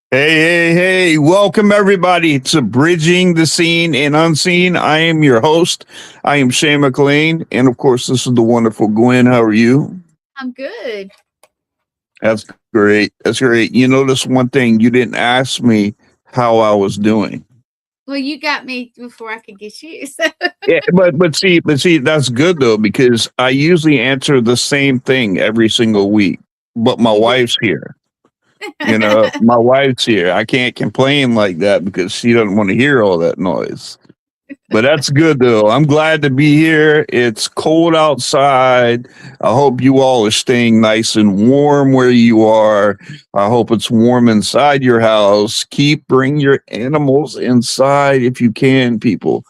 Hey, welcome everybody to Bridging the Seen and Unseen. I am your host. I am Shane McLain. And of course, this is the wonderful Gwen. How are you? I'm good. That's great. That's great. You notice one thing, you didn't ask me how I was doing. Well, you got me before I could get you. So. Yeah, but see, that's good though, because I usually answer the same thing every single week. But my You do. wife's here. My wife's here. I can't complain like that because she doesn't want to hear all that noise. But that's good though. I'm glad to be here. It's cold outside. I hope you all are staying nice and warm where you are. I hope it's warm inside your house. Bring your animals inside if you can, people.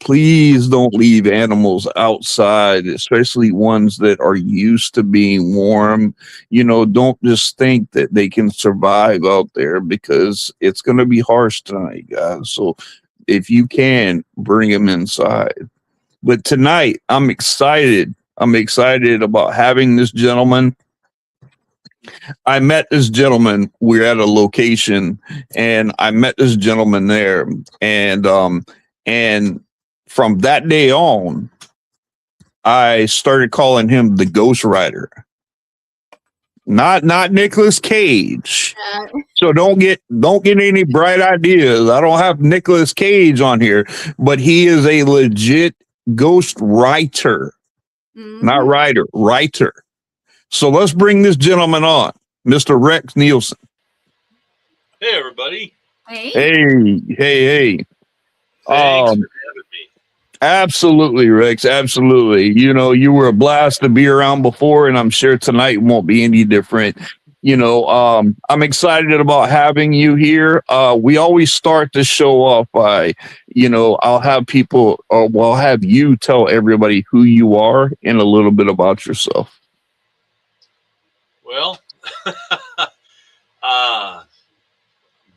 Please don't leave animals outside, especially ones that are used to being warm. Don't just think that they can survive out there because it's going to be harsh tonight, guys. So if you can, bring them inside. But tonight, I'm excited. I'm excited about having this gentleman. I met this gentleman. We're at a location, and I met this gentleman there, and from that day on, I started calling him the Ghost Rider. Not Nicolas Cage. So don't get any bright ideas. I don't have Nicolas Cage on here, but he is a legit ghost writer. Not writer, writer. So let's bring this gentleman on, Mr. Rex Nielson. Hey everybody. Hey. Hey. Thanks for having me. Absolutely, Rex. Absolutely. You were a blast to be around before, and I'm sure tonight won't be any different. I'm excited about having you here. We always start the show off by, I'll have people, I'll have you tell everybody who you are and a little bit about yourself. Well,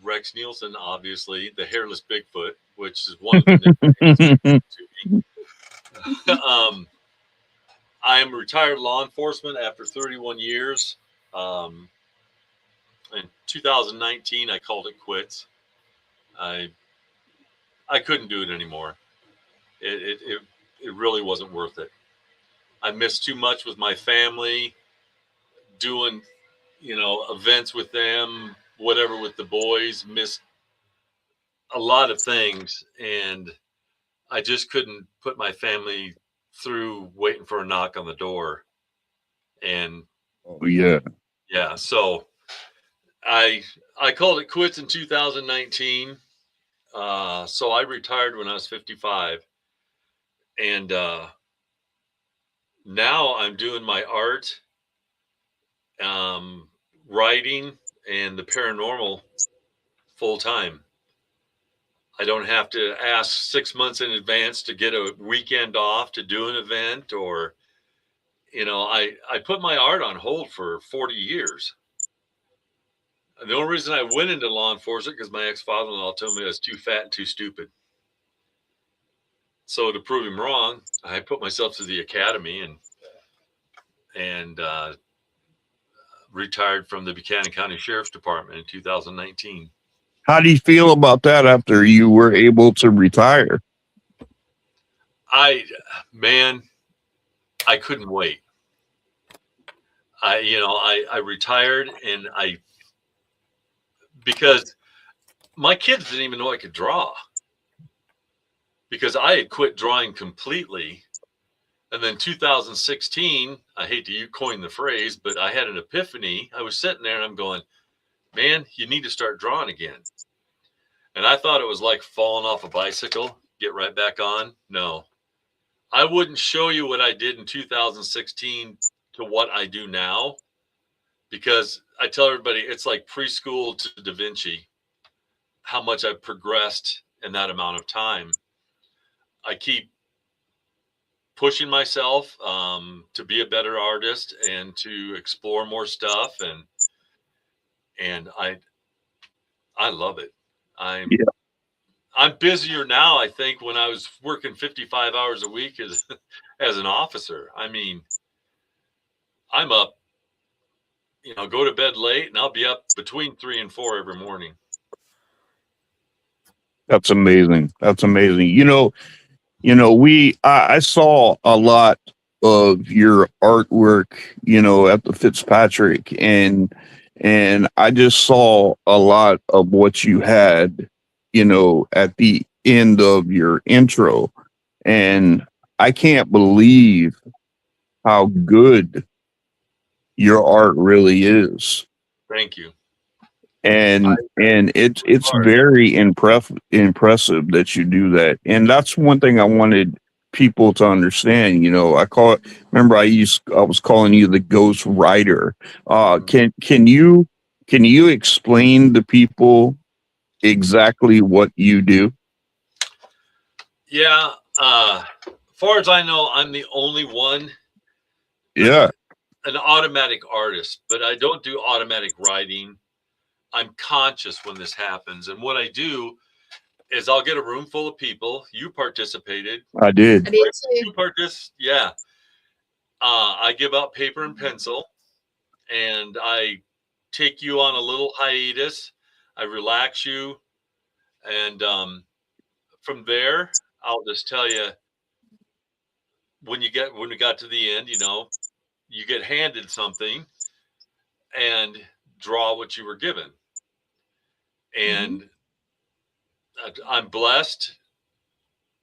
Rex Nielsen, obviously, the hairless Bigfoot, which is one of the nicknames to me. I am retired law enforcement after 31 years. In 2019, I called it quits. I couldn't do it anymore. It really wasn't worth it. I missed too much with my family, doing events with them, whatever with the boys. Missed a lot of things, and I just couldn't put my family through waiting for a knock on the door. And Oh, yeah. So I called it quits in 2019. So I retired when I was 55, and now I'm doing my art, writing, and the paranormal full time. I don't have to ask 6 months in advance to get a weekend off to do an event, or I put my art on hold for 40 years. And the only reason I went into law enforcement because my ex-father-in-law told me I was too fat and too stupid. So to prove him wrong, I put myself through the academy and retired from the Buchanan County Sheriff's Department in 2019. How do you feel about that after you were able to retire? I couldn't wait. I retired, and because my kids didn't even know I could draw, because I had quit drawing completely. And then 2016, I hate to coin the phrase, but I had an epiphany. I was sitting there and I'm going, man, you need to start drawing again. And I thought it was like falling off a bicycle, get right back on. No, I wouldn't show you what I did in 2016 to what I do now, because I tell everybody it's like preschool to Da Vinci, how much I've progressed in that amount of time. I keep pushing myself to be a better artist and to explore more stuff, and I love it. I'm busier now, I think, when I was working 55 hours a week as an officer. I mean, I'm up go to bed late, and I'll be up between 3 and 4 every morning. That's amazing. That's amazing. I saw a lot of your artwork, at the Fitzpatrick, and I just saw a lot of what you had, at the end of your intro. And I can't believe how good your art really is. Thank you. And it's Hard. very impressive that you do that. And that's one thing I wanted people to understand. Remember I was calling you the ghost writer. Can you explain to people exactly what you do? Yeah. As far as I know, I'm the only one, Yeah, an automatic artist, but I don't do automatic writing. I'm conscious when this happens. And what I do is I'll get a room full of people. You participated. I did. I did too. Yeah. I give out paper and pencil, and I take you on a little hiatus. I relax you. And from there, I'll just tell you, when we got to the end, you get handed something and draw what you were given. And I'm blessed.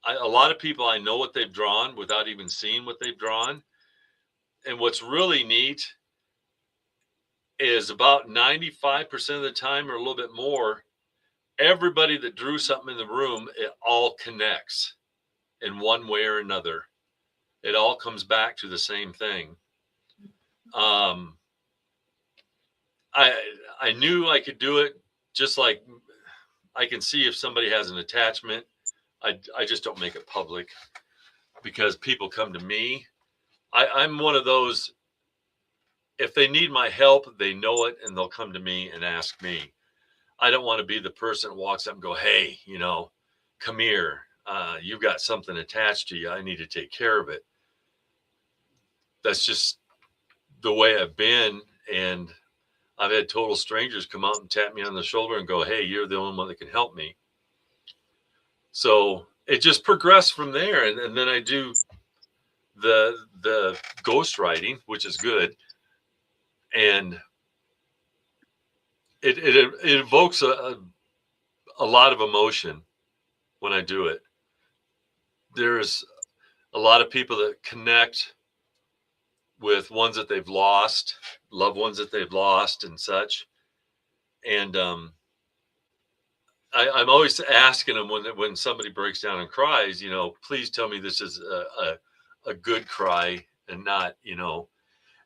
A lot of people, I know what they've drawn without even seeing what they've drawn. And what's really neat is about 95% of the time, or a little bit more, everybody that drew something in the room, it all connects in one way or another. It all comes back to the same thing. I knew I could do it, just like I can see if somebody has an attachment. I just don't make it public because people come to me. I'm one of those, if they need my help, they know it, and they'll come to me and ask me. I don't want to be the person that walks up and go, hey, come here. You've got something attached to you. I need to take care of it. That's just the way I've been. And I've had total strangers come out and tap me on the shoulder and go, hey, you're the only one that can help me. So it just progressed from there. And then I do the ghost writing, which is good. And it evokes a lot of emotion when I do it. There's a lot of people that connect with ones that they've lost, loved ones that they've lost and such. And I'm always asking them when somebody breaks down and cries, please tell me this is a good cry and not,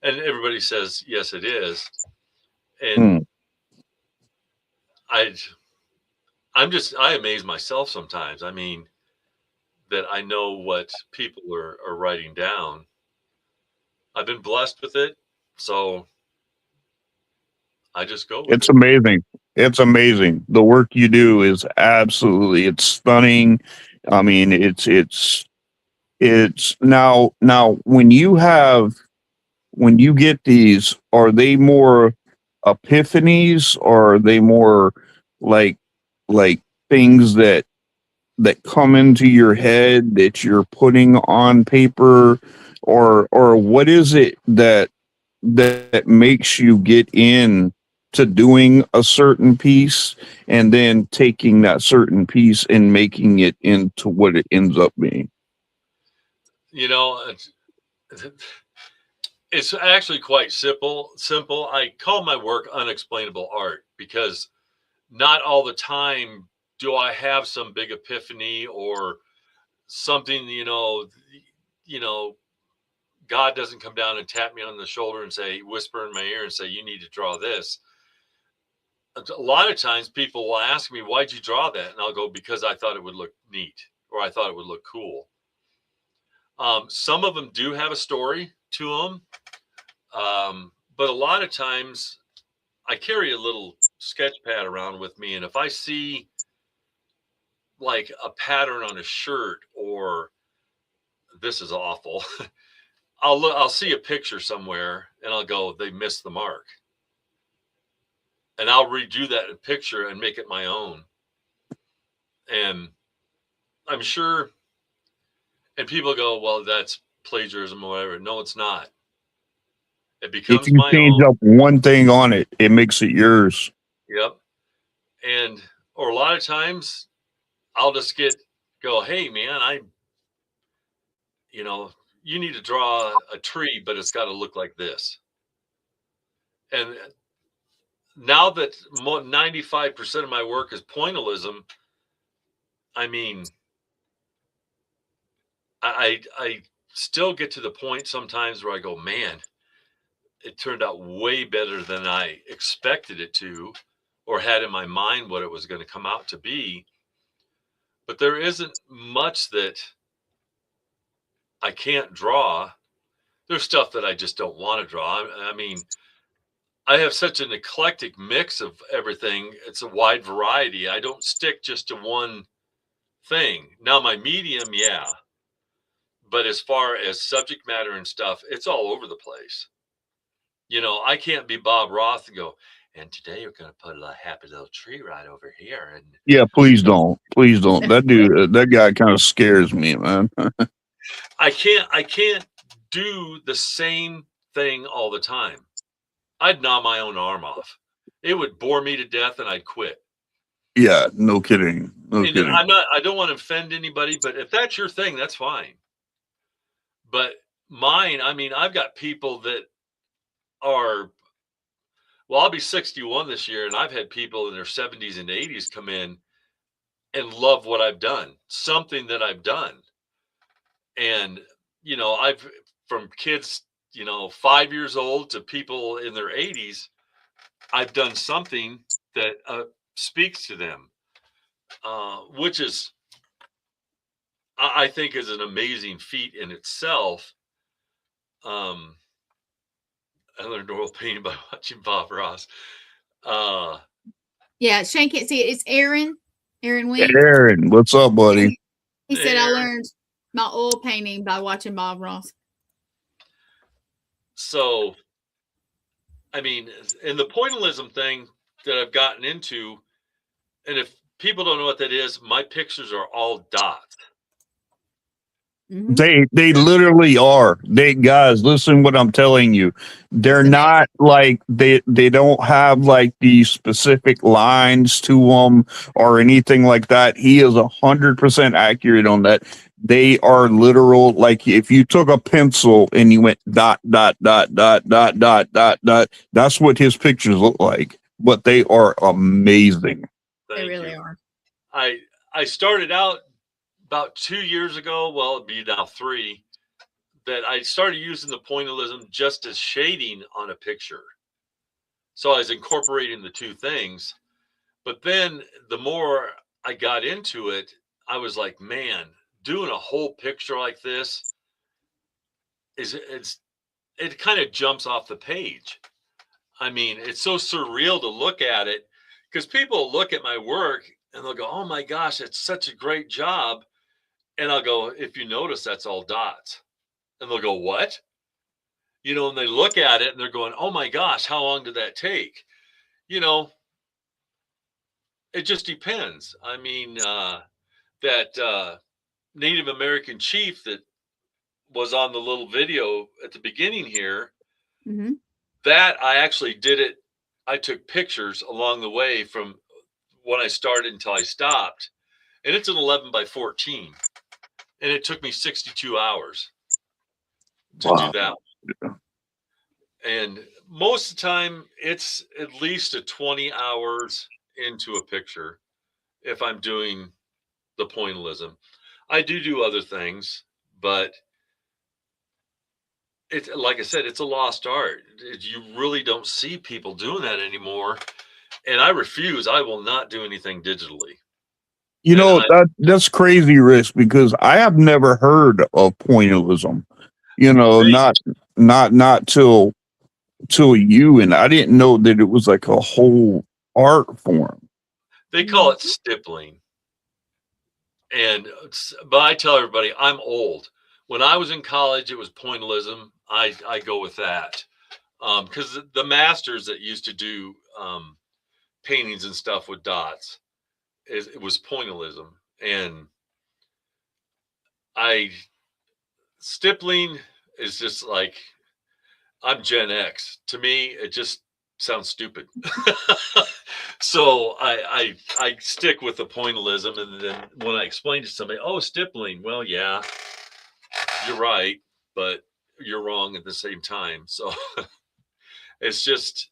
and everybody says, yes, it is. And I amaze myself sometimes. I mean, that I know what people are writing down. I've been blessed with it. So I just go with It's it. amazing. It's amazing. The work you do is it's stunning. I mean, it's now when you get these, are they more epiphanies, or are they more like like things that come into your head that you're putting on paper, or what is it that makes you get in to doing a certain piece and then taking that certain piece and making it into what it ends up being? It's actually quite simple. I call my work unexplainable art because not all the time do I have some big epiphany or something, God doesn't come down and tap me on the shoulder and say, whisper in my ear and say, you need to draw this. A lot of times people will ask me, why'd you draw that? And I'll go, because I thought it would look neat, or I thought it would look cool. Some of them do have a story to them. But a lot of times I carry a little sketch pad around with me. And if I see like a pattern on a shirt, or this is awful, I'll see a picture somewhere and I'll go, they missed the mark. and I'll redo that picture and make it my own. And I'm sure, and people go, well, that's plagiarism or whatever. No, it's not. It If becomes you my change own. up one thing on it, it makes it yours. Yep. And, or a lot of times I'll just go, hey man, you need to draw a tree, but it's got to look like this. And now that 95% of my work is pointillism, I mean, I still get to the point sometimes where I go, man, it turned out way better than I expected it to, or had in my mind what it was going to come out to be. But there isn't much that I can't draw. There's stuff that I just don't want to draw. I mean, I have such an eclectic mix of everything. It's a wide variety. I don't stick just to one thing. Now my medium, yeah. But as far as subject matter and stuff, it's all over the place. I can't be Bob Roth and go, and today we're going to put a happy little tree right over here. And Yeah, please don't. Please don't. That dude, that guy kind of scares me, man. I can't do the same thing all the time. I'd gnaw my own arm off. It would bore me to death and I'd quit. Yeah, no kidding. No And kidding. I don't want to offend anybody, but if that's your thing, that's fine. But mine, I mean, I've got people that are, well, I'll be 61 this year, and I've had people in their 70s and 80s come in and love what I've done, something that I've done. And, I've, from kids, 5 years old to people in their 80s, I've done something that speaks to them, which is, I think, is an amazing feat in itself. I learned oil painting by watching Bob Ross. Yeah, Shane can't see it. It's Aaron Wing. Aaron, what's up, buddy? He said, I learned my oil painting by watching Bob Ross. So, I mean, in the pointillism thing that I've gotten into, and if people don't know what that is, my pictures are all dots. They literally are. Guys, listen what I'm telling you. They're not like they don't have like the specific lines to them or anything like that. He is 100% accurate on that. They are literal. Like if you took a pencil and you went dot dot dot dot dot dot dot dot, that's what his pictures look like. But they are amazing. They really are. I started out about 2 years ago, well, it'd be now 3, that I started using the pointillism just as shading on a picture. So I was incorporating the two things. But then the more I got into it, I was like, man, doing a whole picture like this it kind of jumps off the page. I mean, it's so surreal to look at it, because people look at my work and they'll go, oh my gosh, it's such a great job. And I'll go, if you notice, that's all dots. And they'll go, what? And they look at it and they're going, oh my gosh, how long did that take? It just depends. I mean, that Native American chief that was on the little video at the beginning here, that I actually did it. I took pictures along the way from when I started until I stopped. And it's an 11 by 14. And it took me 62 hours to do that. And most of the time, it's at least 20 hours into a picture if I'm doing the pointillism. I do other things, but it's like I said, it's a lost art. You really don't see people doing that anymore. And I refuse. I will not do anything digitally. That's crazy, Risk, because I have never heard of pointillism. Not till you, and I didn't know that it was like a whole art form. They call it stippling. But I tell everybody, I'm old. When I was in college, it was pointillism. I go with that. Because the masters that used to do paintings and stuff with dots. It was pointillism, and stippling is just like, I'm Gen X. To me, it just sounds stupid. So I stick with the pointillism, and then when I explain to somebody, oh, stippling, well, yeah, you're right, but you're wrong at the same time. So it's just,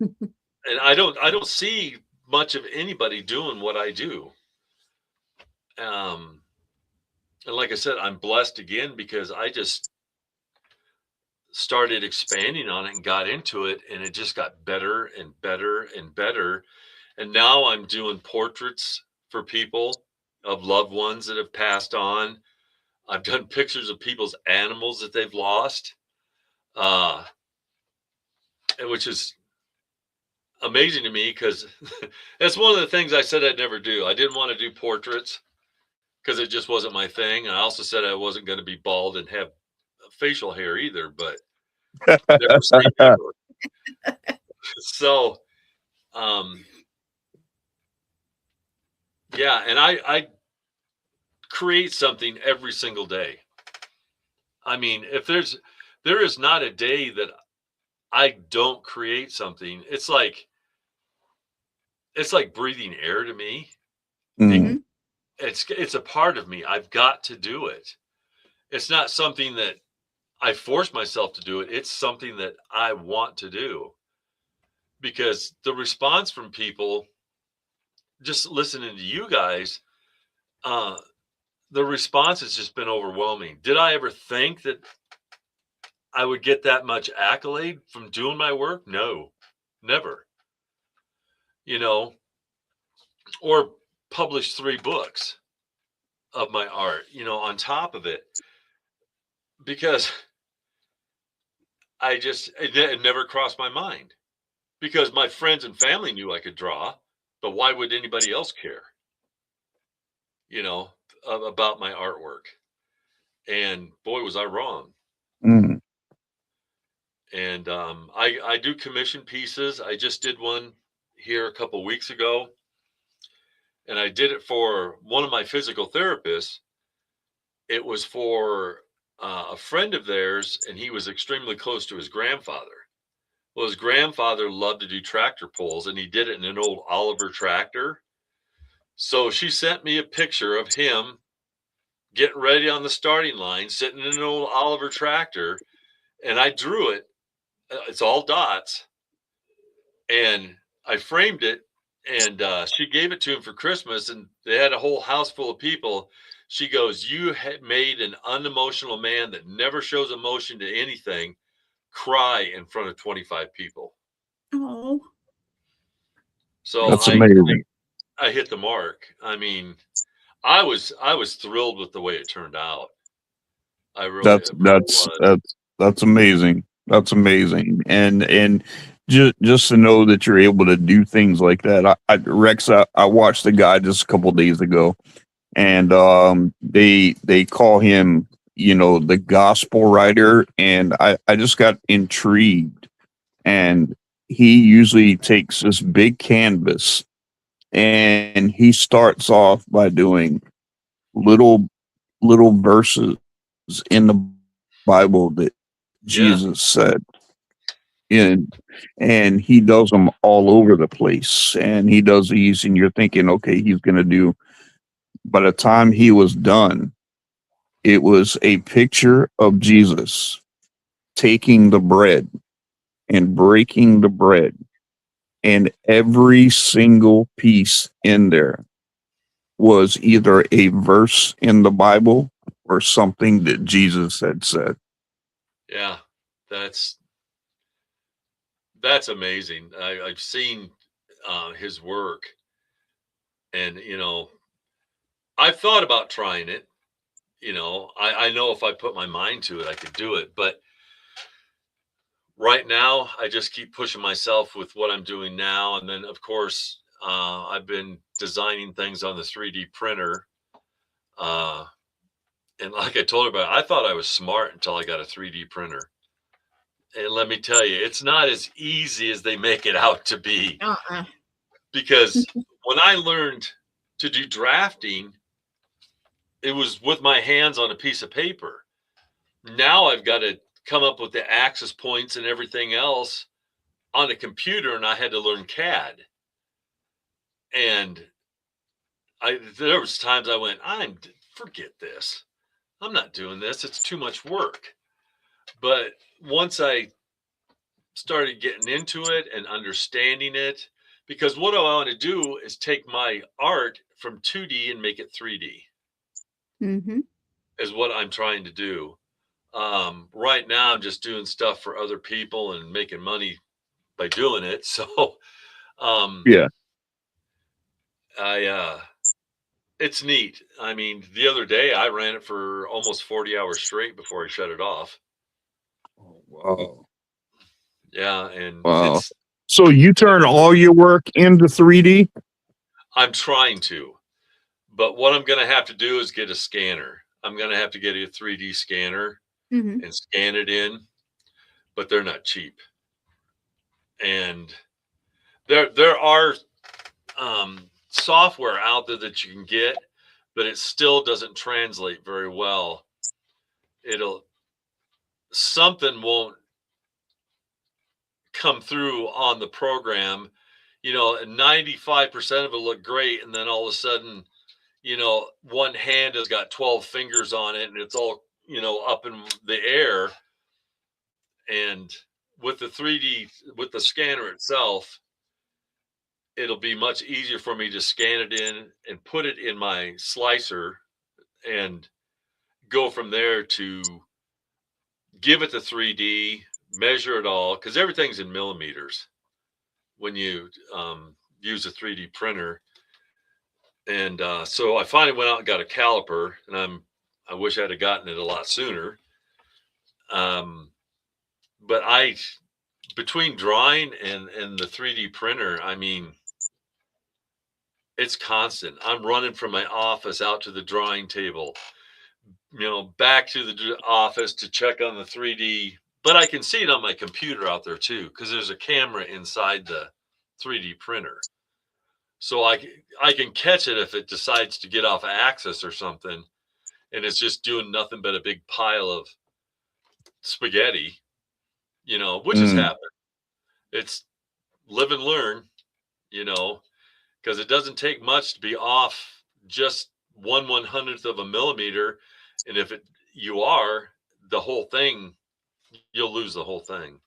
and I don't see much of anybody doing what I do. And like I said, I'm blessed again because I just started expanding on it and got into it, and it just got better and better and better. And now I'm doing portraits for people of loved ones that have passed on. I've done pictures of people's animals that they've lost, uh, and which is amazing to me because that's one of the things I said I'd never do. I didn't want to do portraits because it just wasn't my thing. And I also said I wasn't going to be bald and have facial hair either, but never say never. So, um, yeah, and I create something every single day. I mean, if there is not a day that I don't create something. It's like breathing air to me. Mm. It's a part of me. I've got to do it. It's not something that I force myself to do it. It's something that I want to do because the response from people, just listening to you guys, the response has just been overwhelming. Did I ever think that I would get that much accolade from doing my work? No, never. You know, or publish 3 books of my art, on top of it, because it never crossed my mind because my friends and family knew I could draw, but why would anybody else care, you know, about my artwork? And boy, was I wrong. Mm. And I do commission pieces. I just did one here a couple weeks ago, and I did it for one of my physical therapists. It was for a friend of theirs, and he was extremely close to his grandfather. Well, his grandfather loved to do tractor pulls, and he did it in an old Oliver tractor. So she sent me a picture of him getting ready on the starting line, sitting in an old Oliver tractor, and I drew it. It's all dots, and I framed it, and she gave it to him for Christmas, and they had a whole house full of people. She goes, "You had made an unemotional man that never shows emotion to anything cry in front of 25 people." Oh. So That's amazing. I hit the mark. I mean, I was thrilled with the way it turned out. I really, That's it really that's was. that's that's amazing. That's amazing. And just to know that you're able to do things like that. Rex, I watched the guy just a couple days ago, and they call him, the gospel writer, and I just got intrigued. And he usually takes this big canvas and he starts off by doing little verses in the Bible that Yeah, Jesus said, and he does them all over the place, and he does these, and you're thinking, okay, he's going to do. By the time he was done, it was a picture of Jesus taking the bread and breaking the bread, and every single piece in there was either a verse in the Bible or something that Jesus had said. yeah, that's that's amazing. I've seen his work, and I've thought about trying it. I know if I put my mind to it, I could do it. But right now, I just keep pushing myself with what I'm doing now, and then of course, I've been designing things on the 3D printer. Uh, and like I told her about, I thought I was smart until I got a 3D printer. And let me tell you, it's not as easy as they make it out to be. Uh-uh. Because when I learned to do drafting, it was with my hands on a piece of paper. Now I've got to come up with the axis points and everything else on a computer, and I had to learn CAD. And there was times I went, forget this. I'm not doing this. It's too much work. But once I started getting into it and understanding it, because what I want to do is take my art from 2D and make it 3D Mm-hmm. is what I'm trying to do. Right now, I'm just doing stuff for other people and making money by doing it. So, Yeah. it's neat. I mean, the other day I ran it for almost 40 hours straight before I shut it off. Wow. Yeah, and Wow. So you turn all your work into 3D? I'm trying to, but what I'm going to have to do is get a scanner. I'm going to have to get a 3D scanner and scan it in, but they're not cheap. And there are software out there that you can get, but it still doesn't translate very well. Something won't come through on the program, and 95% of it look great. And then all of a sudden, one hand has got 12 fingers on it and it's all, up in the air. And with the 3D, with the scanner itself, it'll be much easier for me to scan it in and put it in my slicer and go from there to give it the 3D, measure it all, because everything's in millimeters when you use a 3D printer. And so I finally went out and got a caliper, and I wish I'd have gotten it a lot sooner. But between drawing and the 3D printer, I mean, it's constant. I'm running from my office out to the drawing table, back to the office to check on the 3D. But I can see it on my computer out there too, because there's a camera inside the 3D printer. So I can catch it if it decides to get off axis or something, and it's just doing nothing but a big pile of spaghetti, which has happened. It's live and learn, because it doesn't take much to be off just 1/100th of a millimeter. And if you are, the whole thing, you'll lose the whole thing.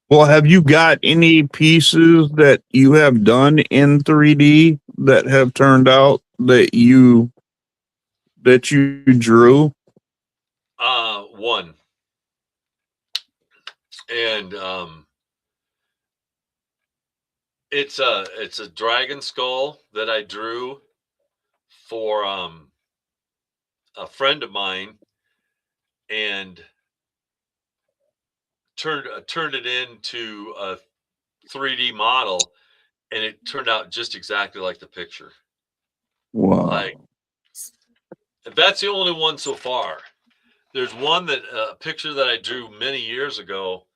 Well, have you got any pieces that you have done in 3D that have turned out that you drew? One. And it's a dragon skull that I drew for a friend of mine, and turned it into a 3D model, and it turned out just exactly like the picture. Wow. Like, that's the only one so far. There's one a picture that I drew many years ago,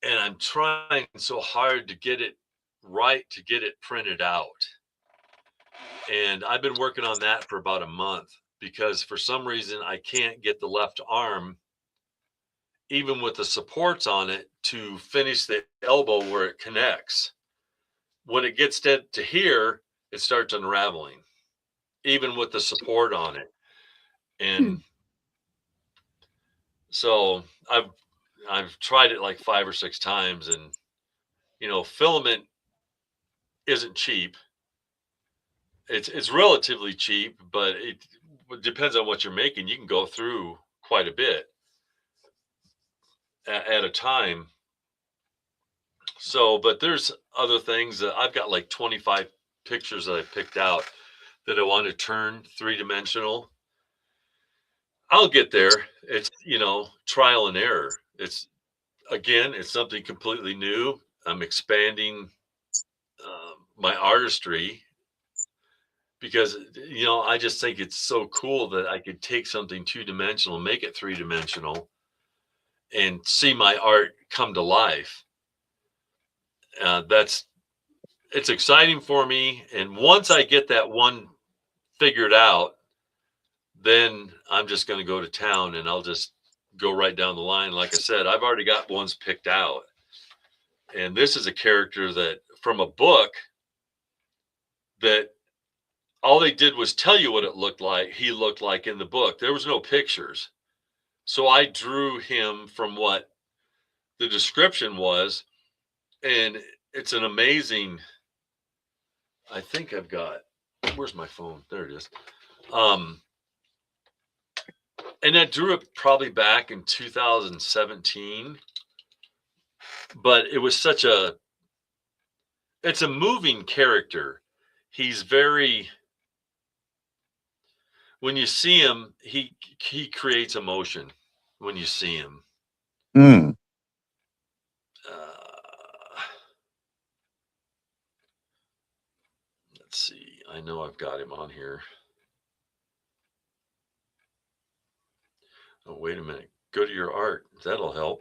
and I'm trying so hard to get it right, to get it printed out. And I've been working on that for about a month, because for some reason I can't get the left arm, even with the supports on it, to finish the elbow where it connects. When it gets to here, it starts unraveling, even with the support on it. And so I've tried it like 5 or 6 times, and filament isn't cheap. It's relatively cheap, but it depends on what you're making. You can go through quite a bit at a time. So, but there's other things that I've got, like 25 pictures that I picked out that I want to turn 3-dimensional. I'll get there. It's, trial and error. It's something completely new. I'm expanding my artistry, because, I just think it's so cool that I could take something 2-dimensional, make it 3-dimensional, and see my art come to life. It's exciting for me. And once I get that one figured out, then I'm just going to go to town and I'll just go right down the line. Like I said, I've already got ones picked out. And this is a character that from a book that all they did was tell you what it looked like. He looked like in the book. There was no pictures. So I drew him from what the description was. And it's an amazing, I think I've got, where's my phone? There it is. And I drew it probably back in 2017, but it was it's a moving character. He's very, when you see him, he creates emotion when you see him. Mm. Let's see. I know I've got him on here. Oh, wait a minute. Go to your art. That'll help.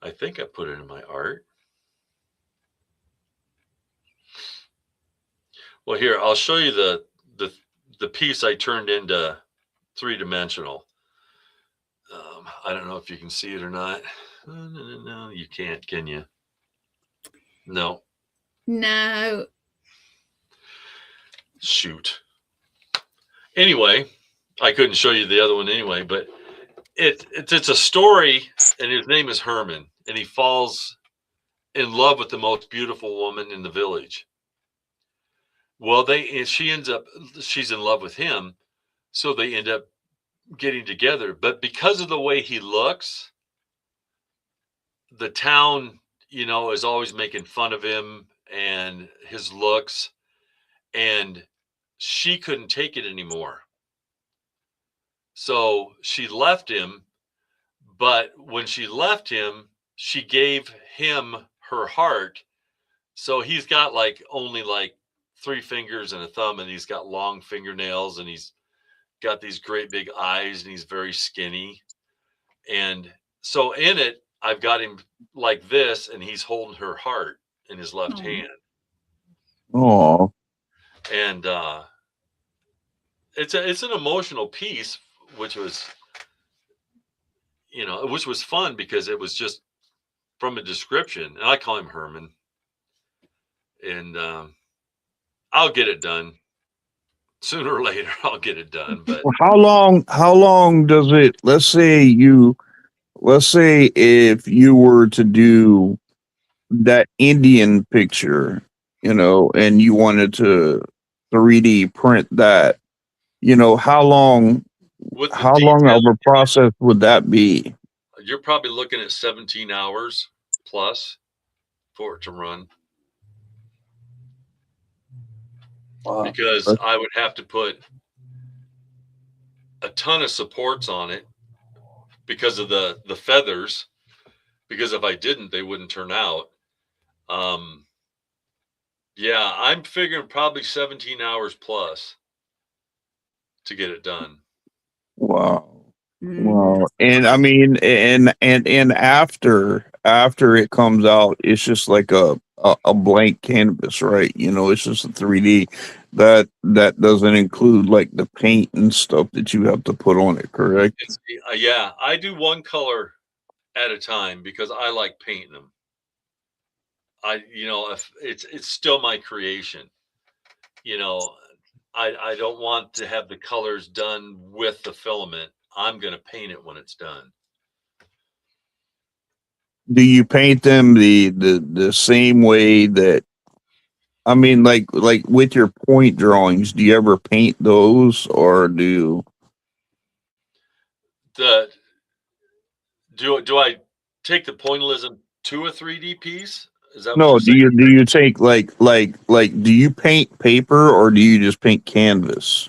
I think I put it in my art. Well, here, I'll show you the piece I turned into three-dimensional. I don't know if you can see it or not. No, you can't, can you? No. No. Shoot. Anyway, I couldn't show you the other one anyway, but it's a story, and his name is Herman, and he falls in love with the most beautiful woman in the village. Well, she's in love with him, so they end up getting together. But because of the way he looks, the town, is always making fun of him and his looks, and she couldn't take it anymore. So she left him, but when she left him, she gave him her heart. So he's got only 3 fingers and a thumb, and he's got long fingernails, and he's got these great big eyes, and he's very skinny. And so in it, I've got him like this, and he's holding her heart in his left hand. Oh. And it's an emotional piece, which was fun because it was just from a description. And I call him Herman. And I'll get it done sooner or later. I'll get it done. But How long does it, let's say if you were to do that Indian picture, and you wanted to 3D print that, how long of a process would that be? You're probably looking at 17 hours plus for it to run. Wow. Because I would have to put a ton of supports on it because of the feathers, because if I didn't, they wouldn't turn out. Yeah, I'm figuring probably 17 hours plus to get it done. Wow. Wow. And I mean, and after it comes out, it's just like a blank canvas, right? It's just a 3D that doesn't include like the paint and stuff that you have to put on it, correct? Yeah, I do one color at a time because I like painting them. If it's still my creation, I don't want to have the colors done with the filament. I'm going to paint it when it's done. Do you paint them the same way that, I mean, like with your point drawings, do you ever paint those, or do I take the pointillism to a 3D piece? Is that no? what you're saying? Do you take do you paint paper, or do you just paint canvas?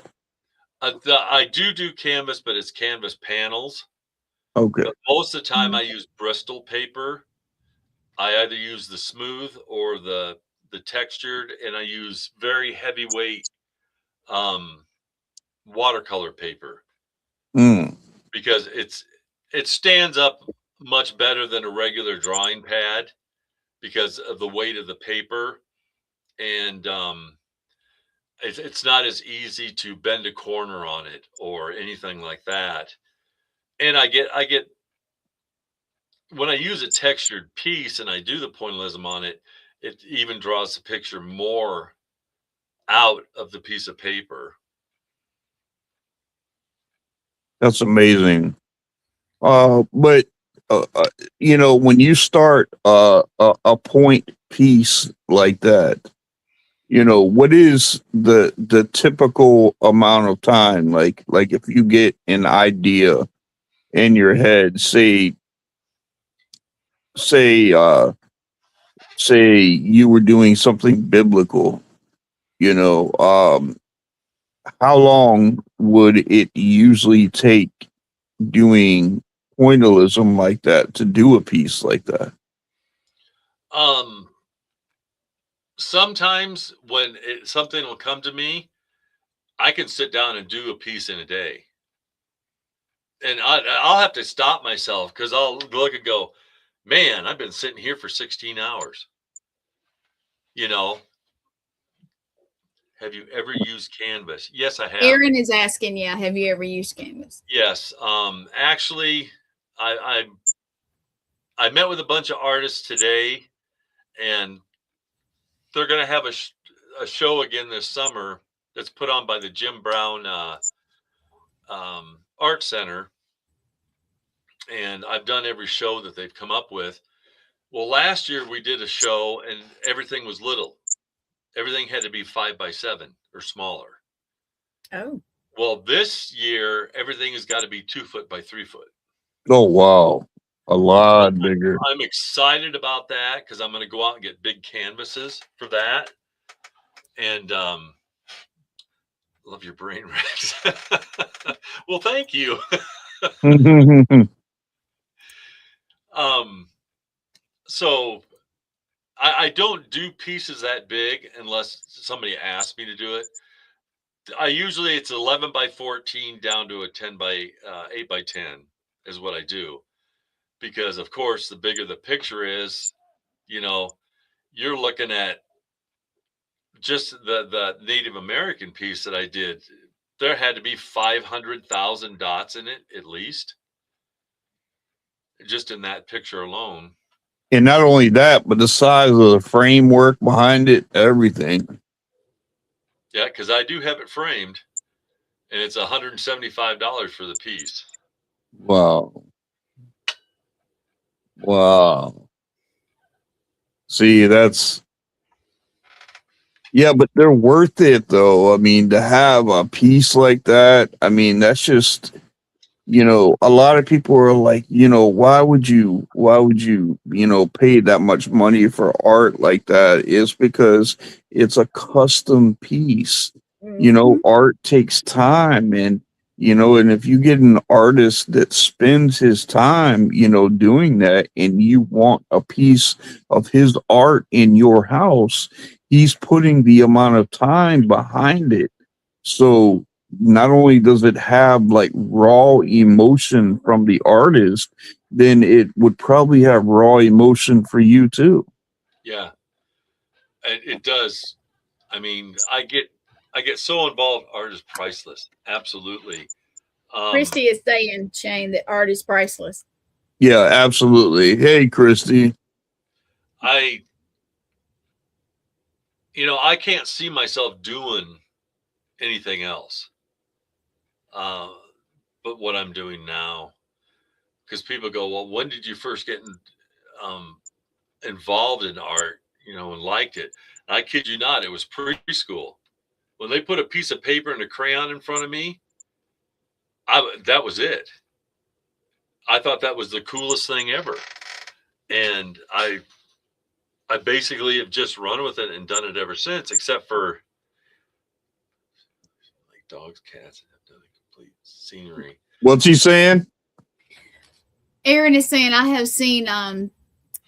I do canvas, but it's canvas panels. Okay. But most of the time I use Bristol paper. I either use the smooth or the textured, and I use very heavyweight watercolor paper. Mm. because it stands up much better than a regular drawing pad because of the weight of the paper, and it's not as easy to bend a corner on it or anything like that. And I get when I use a textured piece and I do the pointillism on it, it even draws the picture more out of the piece of paper. That's amazing. But you know, when you start a point piece like that, you know, what is the typical amount of time? Like if you get an idea in your head, say say you were doing something biblical, you know, how long would it usually take doing pointillism like that to do a piece like that? Um, Sometimes when something will come to me, I can sit down and do a piece in a day. And I'll have to stop myself because I'll look and go, man, I've been sitting here for 16 hours. You know, have you ever used Canvas? Yes, I have. Aaron is asking, yeah, have you ever used Canvas? Yes. Actually, I met with a bunch of artists today, and they're going to have a show again this summer that's put on by the Jim Brown Art Center. And I've done every show that they've come up with. Well, last year we did a show and everything was little. Everything had to be 5x7 or smaller. Oh. Well, this year everything has got to be 2 foot by 3 foot. Oh wow, a lot bigger. I'm excited about that because I'm going to go out and get big canvases for that. And love your brain, Rex. Well, thank you. So I don't do pieces that big unless somebody asks me to do it. I usually it's 11 by 14 down to a 10 by 8 by 10 is what I do, because of course the bigger the picture is, you know, you're looking at just the Native American piece that I did. There had to be 500,000 dots in it at least, just in that picture alone. And not only that, but the size of the framework behind it, everything. Yeah, because I do have it framed, and it's $175 for the piece. Wow. Wow. See, yeah, but they're worth it though. I mean, to have a piece like that, I mean, that's just, you know, a lot of people are like, you know, you know, pay that much money for art like that? Is because it's a custom piece. You know, art takes time, and you know, and if you get an artist that spends his time, you know, doing that, and you want a piece of his art in your house, he's putting the amount of time behind it. So not only does it have like raw emotion from the artist, then it would probably have raw emotion for you too. Yeah, it does. I mean, I get so involved. Art is priceless. Absolutely. Christy is saying, Shane, that art is priceless. Yeah, absolutely. Hey, Christy. I can't see myself doing anything else. But what I'm doing now, because people go, well, when did you first get involved in art, and liked it? And I kid you not, it was preschool. When they put a piece of paper and a crayon in front of me, that was it. I thought that was the coolest thing ever. And I basically have just run with it and done it ever since, except for like dogs, cats, have done a complete scenery. What's he saying? Aaron is saying, I have seen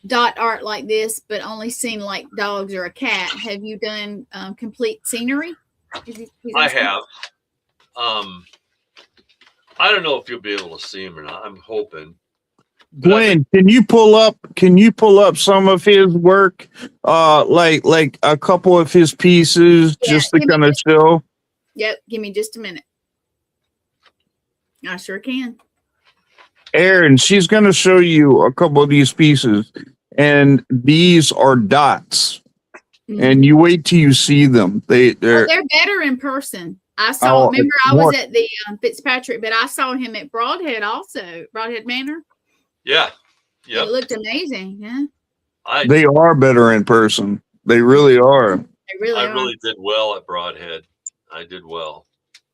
dot art like this, but only seen like dogs or a cat. Have you done complete scenery? I have. I don't know if you'll be able to see him or not. I'm hoping. Gwen, can you pull up some of his work? Like a couple of his pieces Yeah, just to give me kind of show. Yep, give me just a minute. I sure can. Aaron, she's gonna show you a couple of these pieces, and these are dots. And you wait till you see them. They're better in person. I saw. Remember, I was at the Fitzpatrick, but I saw him at Broadhead also, Broadhead Manor. Yeah, yeah. It looked amazing. Yeah, they are better in person. They really are. they really I are. really did well at Broadhead. I did well.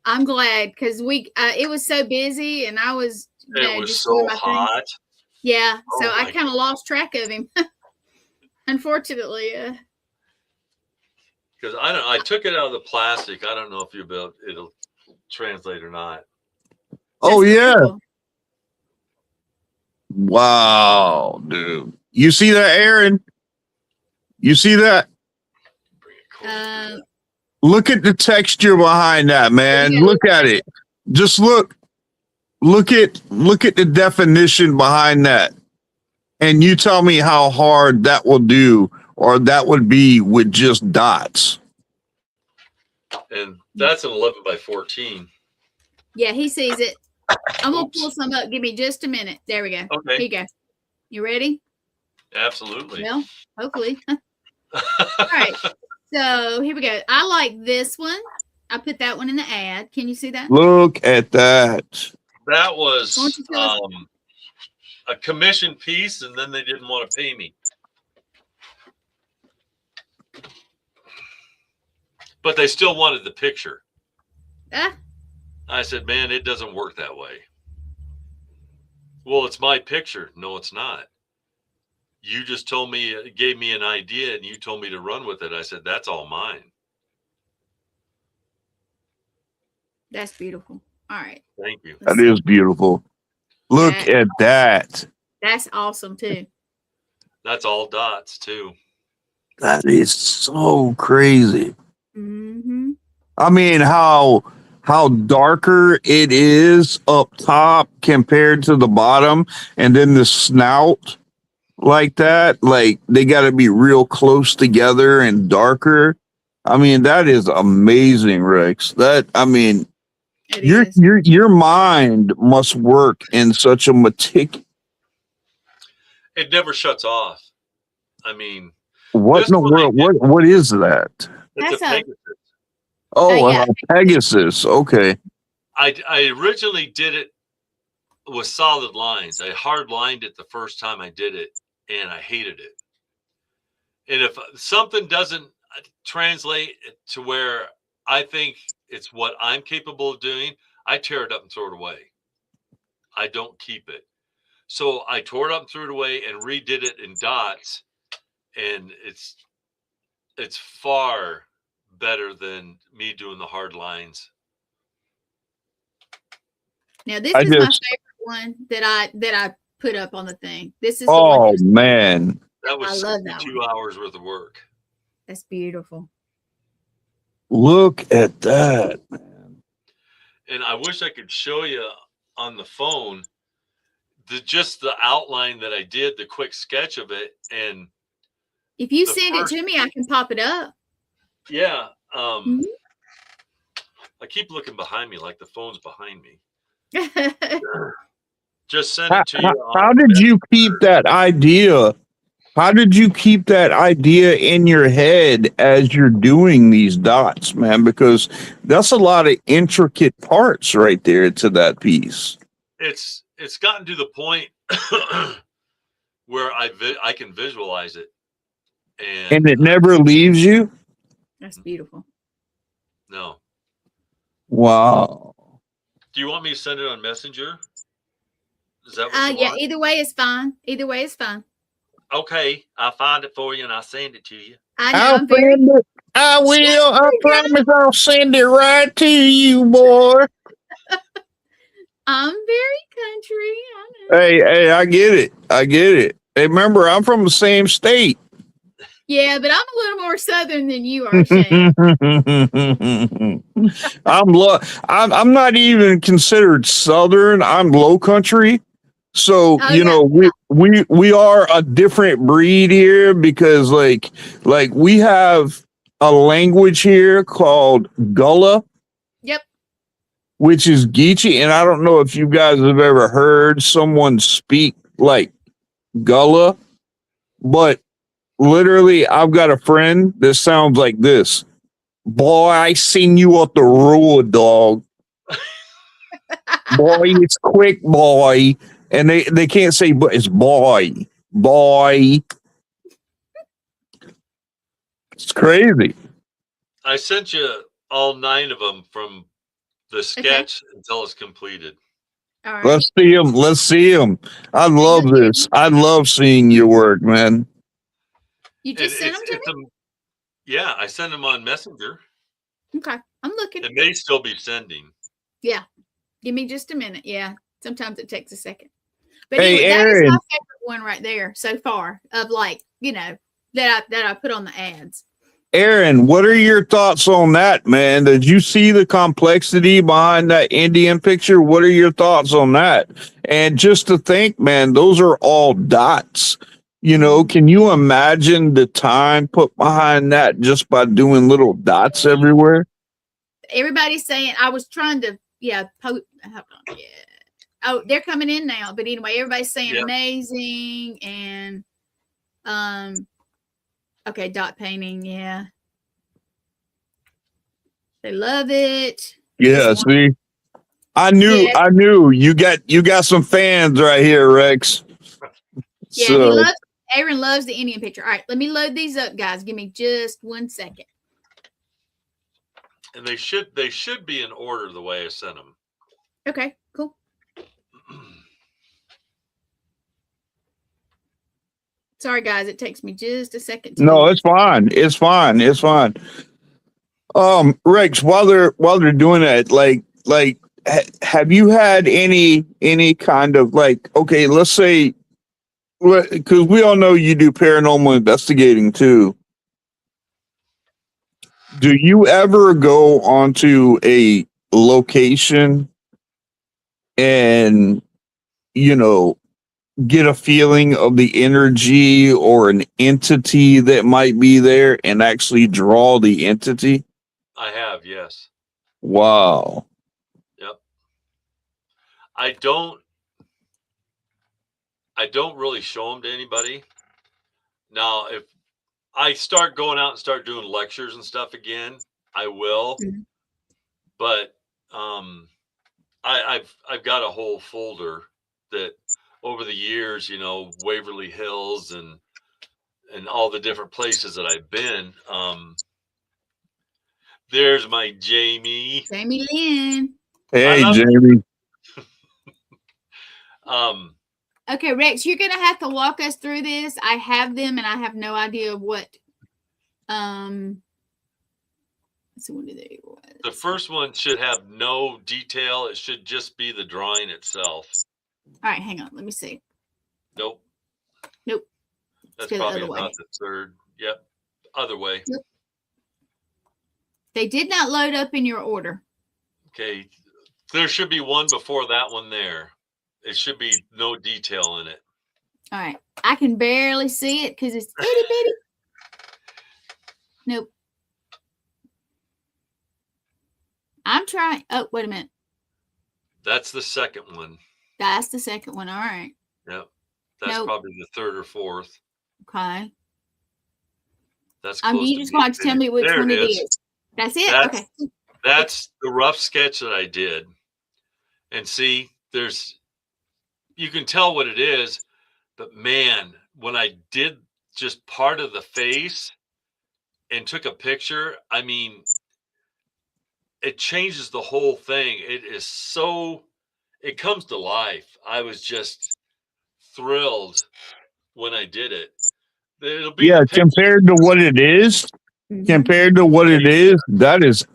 I'm glad because it was so busy, and I was It was just so doing my hot. thing. Yeah, so Oh, I my kind of lost track of him. Unfortunately, because I took it out of the plastic. I don't know if it'll translate or not. Oh that's yeah. cool. Wow, dude. You see that, Aaron? You see that? Bring it closer. Look at the texture behind that, man. Yeah. Look at it. Just look at the definition behind that. And you tell me how hard that will do, or that would be with just dots. And that's an 11 by 14. Yeah, he sees it. I'm gonna pull some up. Give me just a minute. There we go. Okay. Here you go. You ready? Absolutely. Well, hopefully. All right. So here we go. I like this one. I put that one in the ad. Can you see that? Look at that. That was Why don't you tell us- a commission piece, and then they didn't want to pay me. But they still wanted the picture. I said, man, it doesn't work that way. Well, it's my picture. No, it's not. You just gave me an idea, and you told me to run with it. I said, that's all mine. That's beautiful. All right. Thank you. That is beautiful. Look at that. That's awesome too. That's all dots too. That is so crazy. Mm-hmm. I mean, how darker it is up top compared to the bottom, and then the snout like that, like they got to be real close together and darker. I mean, that is amazing, Rex. Your mind must work in such a meticulous. It never shuts off. I mean, What in the world? What is that? It's a Pegasus. Oh, yeah. Pegasus. Okay. I originally did it with solid lines. I hard lined it the first time I did it, and I hated it. And if something doesn't translate to where I think it's what I'm capable of doing, I tear it up and throw it away. I don't keep it. So I tore it up and threw it away and redid it in dots, and it's far better than me doing the hard lines. Now this is my favorite one that I put up on the thing. This is the one. Man, that was I love that 2 hours worth of work. That's beautiful. Look at that, man. And I wish I could show you on the phone just the outline that I did, the quick sketch of it. And if you send it to me, I can pop it up. Yeah. I keep looking behind me like the phone's behind me. Just send it to you. How did you keep that idea? How did you keep that idea in your head as you're doing these dots, man? Because that's a lot of intricate parts right there to that piece. It's gotten to the point where I can visualize it, and it never leaves you. That's beautiful. No. Wow. Do you want me to send it on Messenger? Is that what you want? Either way is fine. Either way is fine. Okay, I'll find it for you and I'll send it to you. I will. I promise I'll send it right to you, boy. I'm very country. Hey, I get it. Hey, remember, I'm from the same state. Yeah, but I'm a little more southern than you are, Shane. I'm not even considered southern. I'm low country. So, Oh you yeah, know, we are a different breed here because like we have a language here called Gullah, yep. which is Geechee, and I don't know if you guys have ever heard someone speak like Gullah, but literally I've got a friend that sounds like this. Boy, I seen you up the road, dog. Boy, it's quick, boy. And they can't say, but it's boy. Boy. It's crazy. I sent you all 9 of them from the sketch until it's completed. All right. Let's see them. Let's see them. I love this. I love seeing your work, man. You just sent them to me? Yeah, I sent them on Messenger. Okay, I'm looking. It may still be sending. Yeah, give me just a minute. Yeah, sometimes it takes a second. But Hey, anyway, that is Aaron. my favorite one right there so far of like, you know, that I put on the ads. Aaron, what are your thoughts on that, man? Did you see the complexity behind that Indian picture? What are your thoughts on that? And just to think, man, those are all dots. You know, can you imagine the time put behind that just by doing little dots everywhere? Everybody's saying I was trying to, hold on, yeah. Oh, they're coming in now. But anyway, everybody's saying amazing and okay, dot painting, yeah. They love it. Yeah, see. I knew you got some fans right here, Rex. Yeah, So Aaron loves the Indian picture. All right, let me load these up, guys. Give me just 1 second. And they should be in order the way I sent them. Okay, cool. Sorry, guys. It takes me just a second. No, it's fine. It's fine. It's fine. Rex, while they're doing that, have you had any kind of like, okay, let's say, because we all know you do paranormal investigating too. Do you ever go onto a location and, you know, get a feeling of the energy or an entity that might be there and actually draw the entity? I have, yes. Wow. Yep. I don't really show them to anybody. Now, if I start going out and start doing lectures and stuff again, I will. Mhm. But I've got a whole folder that over the years, you know, Waverly Hills and all the different places that I've been. There's my Jamie. Jamie Lynn. Hey, Jamie. Okay, Rex, you're gonna have to walk us through this. I have them, and I have no idea what. Let's see, what they was. The first one should have no detail. It should just be the drawing itself. All right, hang on. Let me see. Nope. That's probably about the third. Yep. Other way. Yep. They did not load up in your order. Okay. There should be one before that one there. It should be no detail in it. All right. I can barely see it because it's itty bitty. Nope. I'm trying. Oh, wait a minute. That's the second one. That's the second one. All right. Yep. That's probably the third or fourth. Okay. That's close. You just want to tell me which one it is. That's it? Okay. That's the rough sketch that I did. And see, you can tell what it is, but man, when I did just part of the face and took a picture, I mean, it changes the whole thing. It comes to life. I was just thrilled when I did it. It'll be compared to what it is. Mm-hmm. Compared to what it is, that's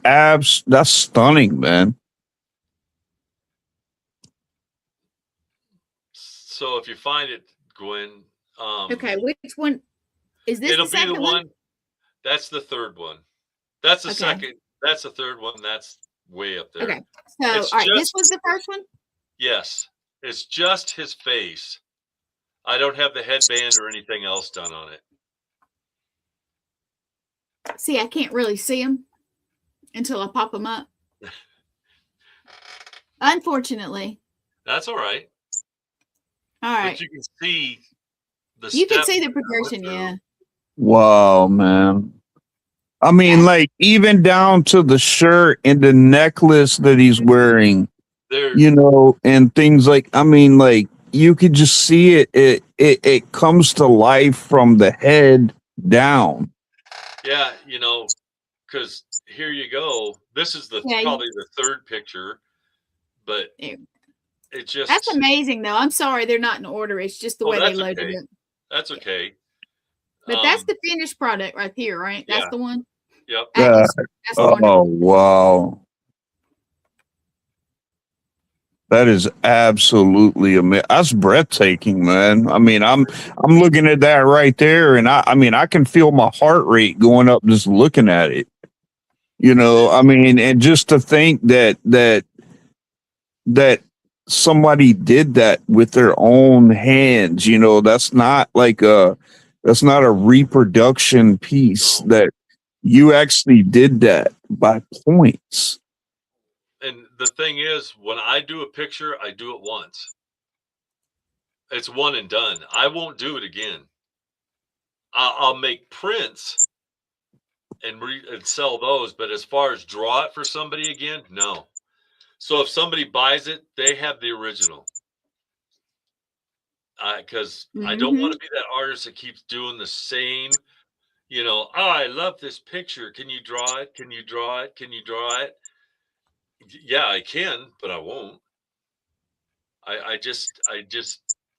stunning, man. So if you find it, Gwen. Okay, which one? Is this It'll the be the second one? one. That's the third one. That's the Okay. second. That's the third one. That's way up there. Okay. So, It's all right, this just was the first one? yes. It's just his face. I don't have the headband or anything else done on it. See, I can't really see them until I pop them up. Unfortunately. That's all right. All right. But you can see the You can steps see the that I went progression, through. yeah. Wow, man. I mean, like even down to the shirt and the necklace that he's wearing, There, you know, and things like, I mean, like you could just see it. It comes to life from the head down. yeah, you know, because here you go. This is the Yeah, probably the third picture, but Ew. it just That's amazing, though. I'm sorry they're not in order. It's just the Oh, way they that's loaded okay. it. That's okay. But that's the finished product right here, right? That's Yeah. the one. Yep. That's Oh, wonderful. wow. That is absolutely amazing. That's breathtaking, man. I mean, I'm looking at that right there, and I mean, I can feel my heart rate going up just looking at it. You know, I mean, and just to think that somebody did that with their own hands, you know, that's not a reproduction piece. No. That you actually did that by points. And the thing is, when I do a picture, I do it once. It's one and done. I won't do it again. I'll make prints and sell those, but as far as draw it for somebody again, no. So if somebody buys it, they have the original. Because I don't want to be that artist that keeps doing the same, you know, oh, I love this picture. Can you draw it? Can you draw it? Can you draw it? Yeah, I can, but I won't. I just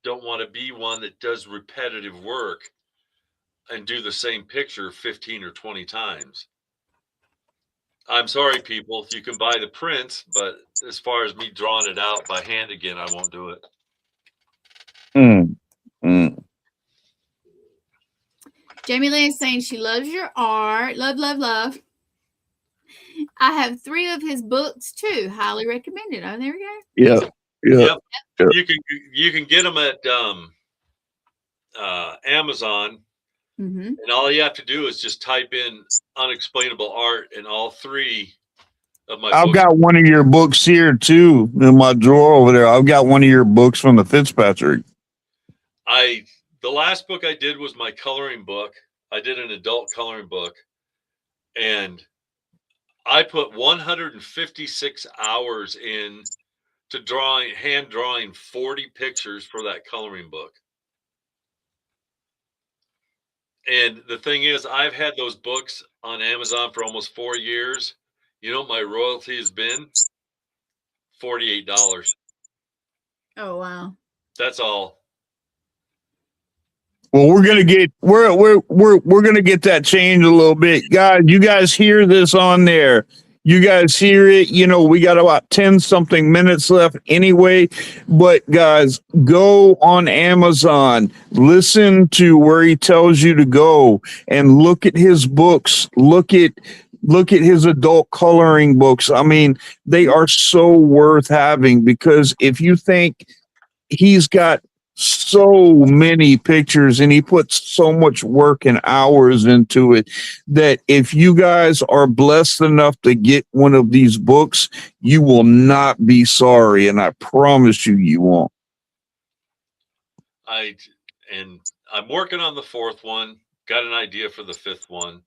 don't want to be one that does repetitive work and do the same picture 15 or 20 times. I'm sorry, people, if you can buy the prints, but as far as me drawing it out by hand again, I won't do it. Jamie Lynn is saying she loves your art. Love, love, love. I have 3 of his books too. Highly recommended. Oh, there we go. Yeah. Yep. You can get them at Amazon, and all you have to do is just type in Unexplainable Art, and all 3 of my I've books. got one of your books here too in my drawer over there. I've got one of your books from the Fitzpatrick. The last book I did was my coloring book. I did an adult coloring book, and I put 156 hours in to hand drawing 40 pictures for that coloring book. And the thing is, I've had those books on Amazon for almost 4 years. You know what my royalty has been? $48. Oh, wow. That's all. Well, we're gonna get that change a little bit, guys. You guys hear this on there? You guys hear it? You know, we got about 10 something minutes left anyway. But guys, go on Amazon, listen to where he tells you to go, and look at his books. Look at his adult coloring books. I mean, they are so worth having, because if you think he's got so many pictures and he puts so much work and hours into it, that if you guys are blessed enough to get one of these books, you will not be sorry. And I promise you won't. And I'm working on the 4th one. Got an idea for the 5th one.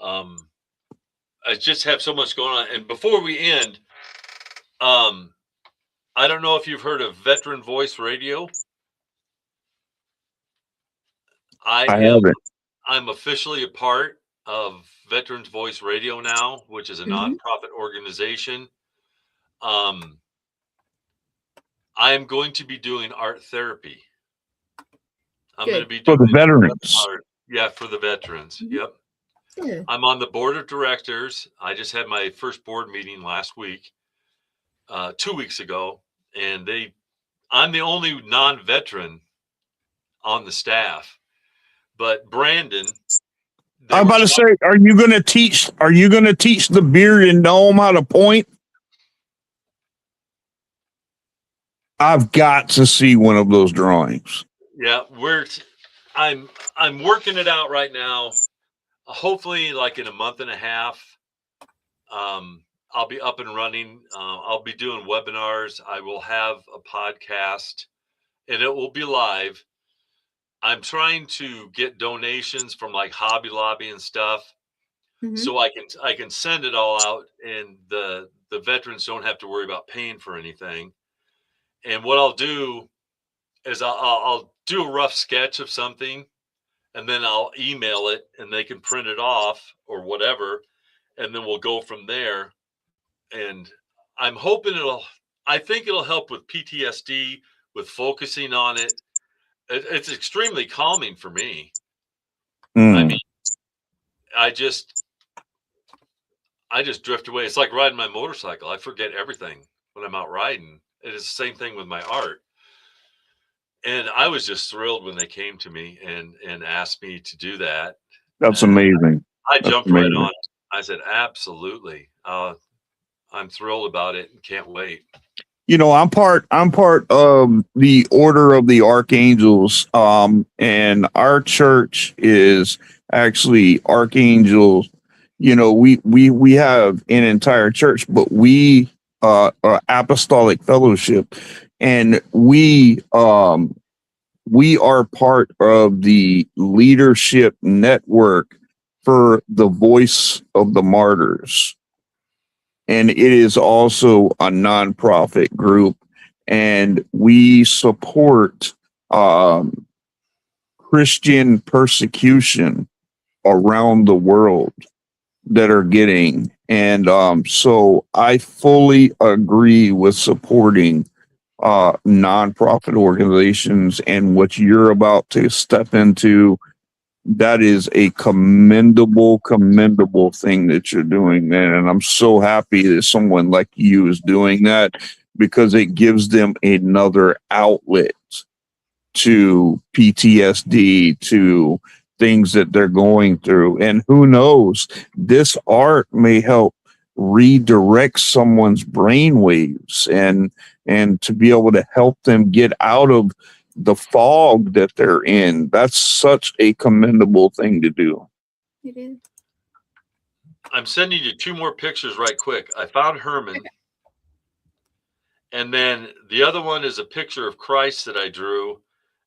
I just have so much going on. And before we end, I don't know if you've heard of Veteran Voice Radio. I'm officially a part of Veterans Voice Radio now, which is a nonprofit organization. I am going to be doing art therapy. I'm going to be doing for the veterans. Yeah, for the veterans. Yep. Yeah. I'm on the board of directors. I just had my first board meeting last week, 2 weeks ago, and I'm the only non-veteran on the staff, But Brandon, I'm about to say, are you going to teach the bearded gnome how to point? I've got to see one of those drawings. Yeah, I'm working it out right now. Hopefully, like in a month and a half, I'll be up and running. I'll be doing webinars. I will have a podcast, and it will be live. I'm trying to get donations from like Hobby Lobby and stuff, so I can send it all out, and the veterans don't have to worry about paying for anything. And what I'll do is I'll do a rough sketch of something, and then I'll email it, and they can print it off or whatever, and then we'll go from there. And I'm hoping I think it'll help with PTSD, with focusing on it. It's extremely calming for me. I mean, I just drift away. It's like riding my motorcycle. I forget everything when I'm out riding. It is the same thing with my art. And I was just thrilled when they came to me and asked me to do that. That's amazing. I jumped right on it. I said, absolutely. I'm thrilled about it and can't wait. You know, I'm part of the Order of the Archangels. And our church is actually archangels. You know, we have an entire church, but we are apostolic fellowship, and we are part of the leadership network for the Voice of the Martyrs. And it is also a nonprofit group, and we support Christian persecution around the world that are getting. And so I fully agree with supporting nonprofit organizations, and what you're about to step into. That is a commendable thing that you're doing, man. And I'm so happy that someone like you is doing that, because it gives them another outlet to PTSD, to things that they're going through. And who knows, this art may help redirect someone's brainwaves and to be able to help them get out of the fog that they're in. That's such a commendable thing to do. It is. I'm sending you 2 more pictures right quick. I found Herman. And then the other one is a picture of Christ that I drew.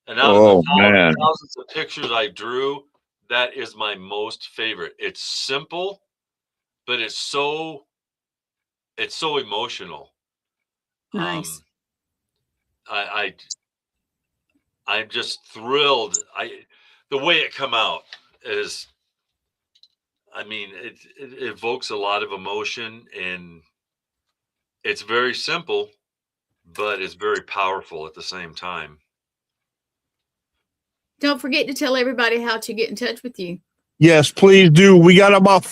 And out of the thousands of pictures I drew, that is my most favorite. It's simple, but it's so emotional. Nice. I'm just thrilled. The way it come out is, I mean, it evokes a lot of emotion, and it's very simple, but it's very powerful at the same time. Don't forget to tell everybody how to get in touch with you. Yes, please do. We got about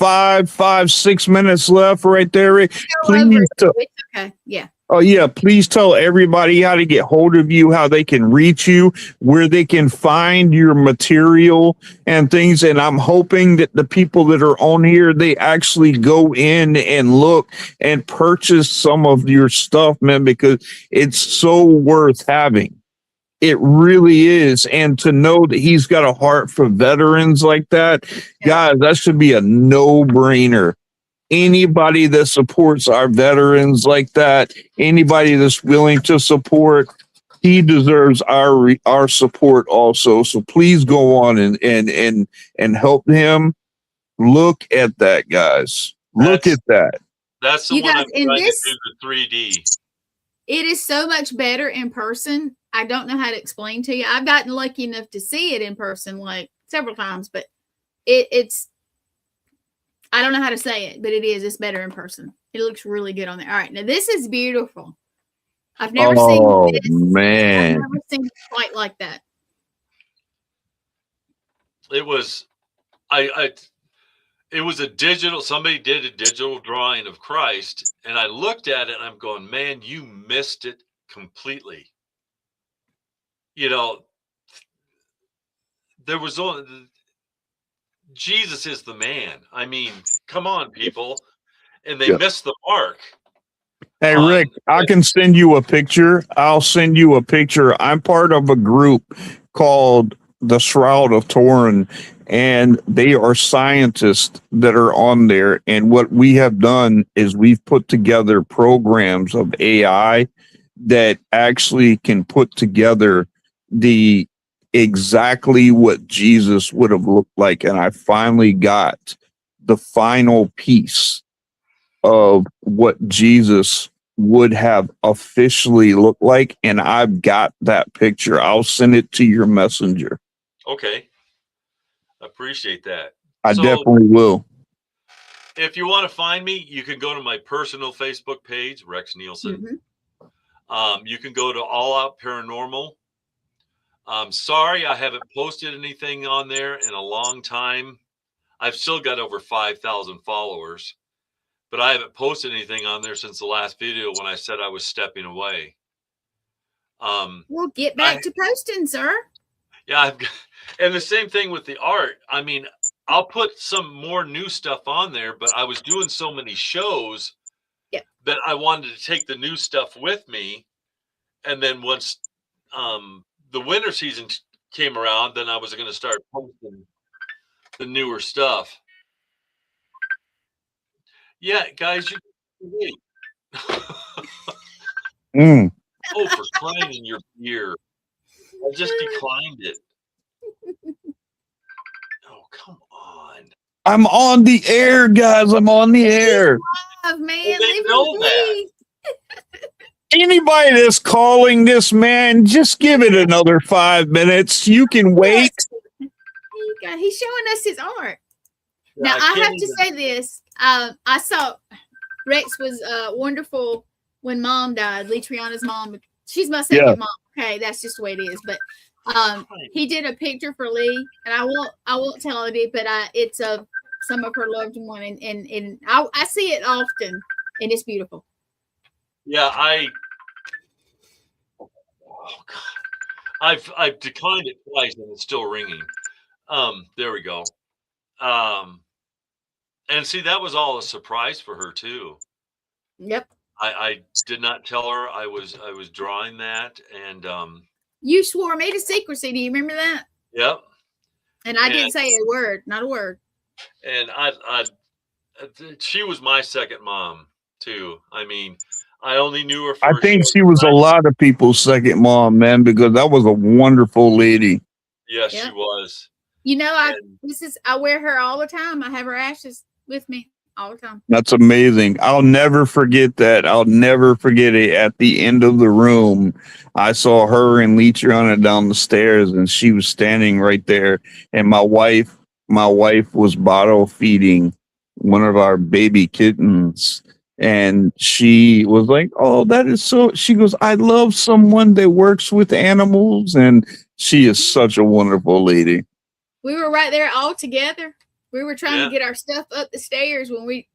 6 minutes left right there. Please. Okay. Yeah. Oh, yeah. Please tell everybody how to get hold of you, how they can reach you, where they can find your material and things. And I'm hoping that the people that are on here, they actually go in and look and purchase some of your stuff, man, because it's so worth having. It really is. And to know that he's got a heart for veterans like that, guys, that should be a no-brainer. Anybody that supports our veterans like that, anybody that's willing to support, he deserves our support also. So please go on and help him. Look at that, guys. Look at that. That's the you one guys, I'm trying to do, the 3D. It is so much better in person. I don't know how to explain to you. I've gotten lucky enough to see it in person like several times, but it's I don't know how to say it, but it's better in person. It looks really good on there. All right. Now this is beautiful. I've never seen this. Man. I've never seen it quite like that. It was it was a digital, somebody did a digital drawing of Christ, and I looked at it and I'm going, man, you missed it completely. You know, there was only Jesus is the man. I mean, come on, people. And they missed the mark. Hey, Rick, I can send you a picture. I'll send you a picture. I'm part of a group called the Shroud of Turin, and they are scientists that are on there. And what we have done is we've put together programs of AI that actually can put together the exactly what Jesus would have looked like. And I finally got the final piece of what Jesus would have officially looked like. And I've got that picture. I'll send it to your messenger. Okay. Appreciate that. I definitely will. If you want to find me, you can go to my personal Facebook page, Rex Nielson. You can go to All Out Paranormal. Sorry, I haven't posted anything on there in a long time. I've still got over 5,000 followers, but I haven't posted anything on there since the last video when I said I was stepping away. We'll get back to posting, sir. Yeah, and the same thing with the art. I mean, I'll put some more new stuff on there, but I was doing so many shows that I wanted to take the new stuff with me. And then once the winter season came around, then I was going to start posting the newer stuff. Yeah, guys, you wait. Oh, for crying in your ear. I just declined it. Oh, come on. I'm on the air, guys. I'm on the air. Man, they know that. Anybody that's calling this, man, just give it another 5 minutes. You can wait. He's showing us his art. Now, I have to say this. I saw Rex was wonderful when Mom died. Lee Triana's mom. She's my second mom. Okay, that's just the way it is. But he did a picture for Lee, and I won't tell it, but it's of some of her loved one, and I see it often, and it's beautiful. Yeah, oh God, I've declined it twice, and it's still ringing. There we go. And see, that was all a surprise for her too. Yep. I did not tell her I was drawing that, and you swore me to secrecy. Do you remember that? Yep. And I didn't say a word, not a word. And she was my second mom too. I mean, I only knew her. I think she was a lot of people's second mom, man, because that was a wonderful lady. Yes, she was. You know, I wear her all the time. I have her ashes with me all the time. That's amazing. I'll never forget that. I'll never forget it. At the end of the room, I saw her and Lee Triana down the stairs, and she was standing right there. And my wife was bottle feeding one of our baby kittens. And she was like, "Oh, that is so," she goes, "I love someone that works with animals." And she is such a wonderful lady. We were right there all together. We were trying to get our stuff up the stairs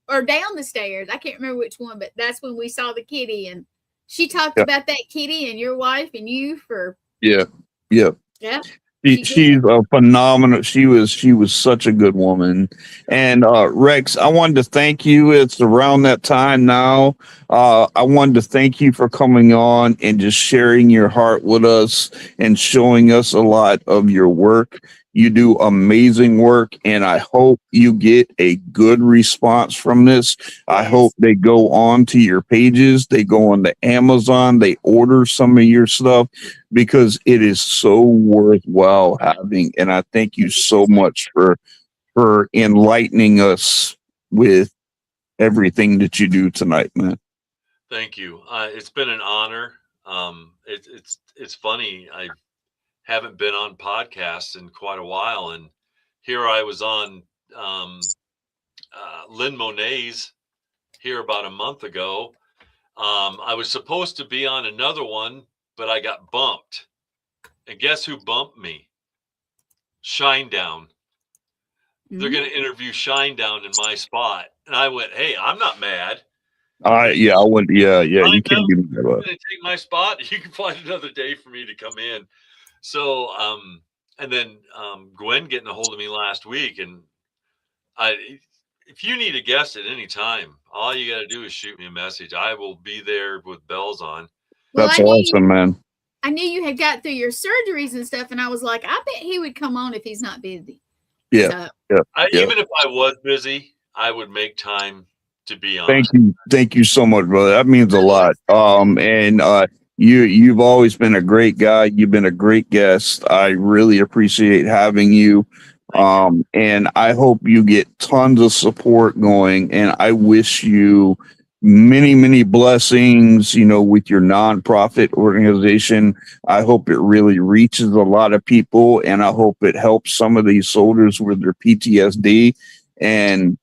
or down the stairs. I can't remember which one, but that's when we saw the kitty, and she talked about that kitty and your wife and you for. Yeah. She's a phenomenal. She was such a good woman. And Rex, I wanted to thank you. It's around that time now. I wanted to thank you for coming on and just sharing your heart with us and showing us a lot of your work. You do amazing work, and I hope you get a good response from this. I hope they go on to your pages, they go on to Amazon, they order some of your stuff, because it is so worthwhile having. And I thank you so much for enlightening us with everything that you do tonight, man. Thank you. It's been an honor. It's funny. I haven't been on podcasts in quite a while, and here I was on Lynn Monet's here about a month ago. I was supposed to be on another one, but I got bumped. And guess who bumped me? Shinedown. They're going to interview Shinedown in my spot, and I went, "Hey, I'm not mad." I went. Yeah. You can't be mad about it. Take my spot. You can find another day for me to come in. So and then Gwen getting a hold of me last week, and if you need a guest at any time, all you got to do is shoot me a message. I will be there with bells on. Well, That's awesome, man. I knew you had got through your surgeries and stuff, and I was like, I bet he would come on if he's not busy. Yeah. So, Even if I was busy, I would make time to be on. Thank you so much, brother. That means a lot. And you've always been a great guy. You've been a great guest. I really appreciate having you. And I hope you get tons of support going, and I wish you many, many blessings, with your nonprofit organization. I hope it really reaches a lot of people, and I hope it helps some of these soldiers with their PTSD. And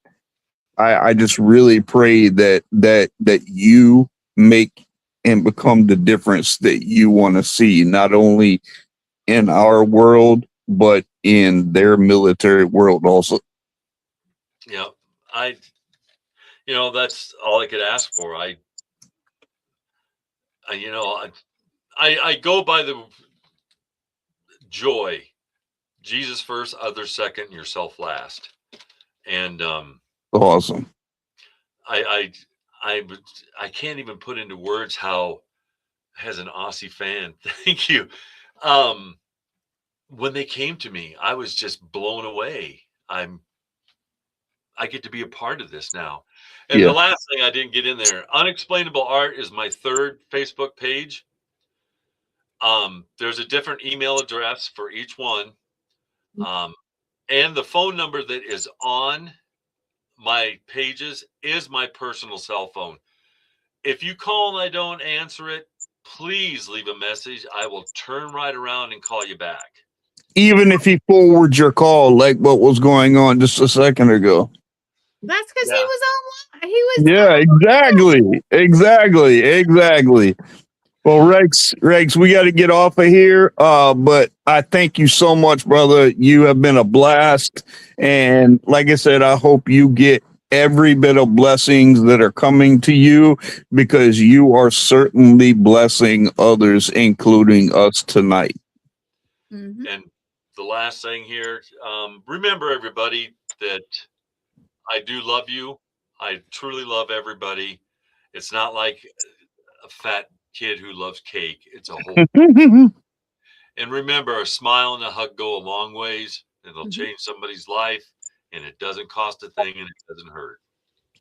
I just really pray that you make and become the difference that you want to see, not only in our world, but in their military world also. Yeah, that's all I could ask for. I go by the joy: Jesus first, others second, yourself last. And awesome. I can't even put into words how, as an Aussie fan, thank you. When they came to me, I was just blown away. I get to be a part of this now. And the last thing I didn't get in there, Unexplainable Art is my third Facebook page. There's a different email address for each one. And the phone number that is on my pages is my personal cell phone. If you call and I don't answer it, please leave a message. I will turn right around and call you back. Even if he forwards your call, like what was going on just a second ago. That's because he was online. He was. Exactly. Well, Rex, we got to get off of here. But I thank you so much, brother. You have been a blast. And like I said, I hope you get every bit of blessings that are coming to you, because you are certainly blessing others, including us tonight. Mm-hmm. And the last thing here, remember, everybody, that I do love you. I truly love everybody. It's not like a fat kid who loves cake. It's a whole. And remember, a smile and a hug go a long ways, and they'll change somebody's life, and it doesn't cost a thing, and it doesn't hurt.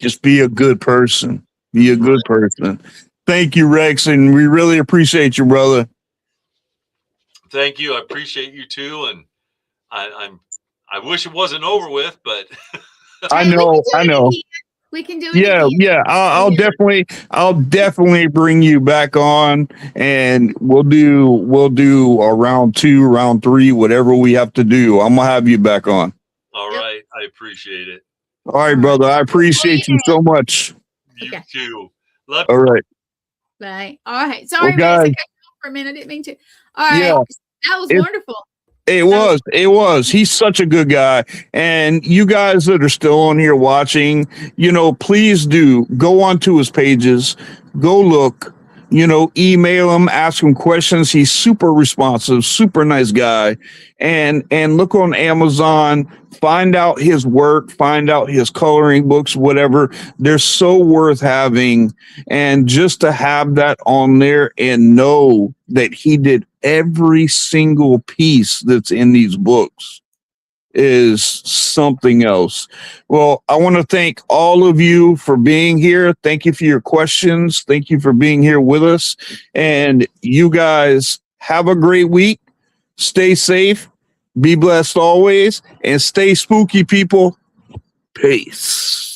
Just be a good person. Be a good person. Thank you, Rex, and we really appreciate you, brother. Thank you. I appreciate you too, and I wish it wasn't over with, but I know. We can do it again. Yeah. I'll definitely bring you back on, and we'll do a round 2, round 3, whatever we have to do. I'm gonna have you back on. All right. I appreciate it. All right, brother. I appreciate you so much. You too. Love you. All right. Bye. All right. Sorry, guys. For a minute. I didn't mean to. All right. That was wonderful. It was. He's such a good guy. And you guys that are still on here watching, please do go onto his pages, go look, email him, ask him questions. He's super responsive, super nice guy. And look on Amazon, find out his work, find out his coloring books, whatever. They're so worth having. And just to have that on there and know that he did every single piece that's in these books is something else. Well, I want to thank all of you for being here. Thank you for your questions. Thank you for being here with us. And you guys have a great week. Stay safe. Be blessed always. And stay spooky, people. Peace.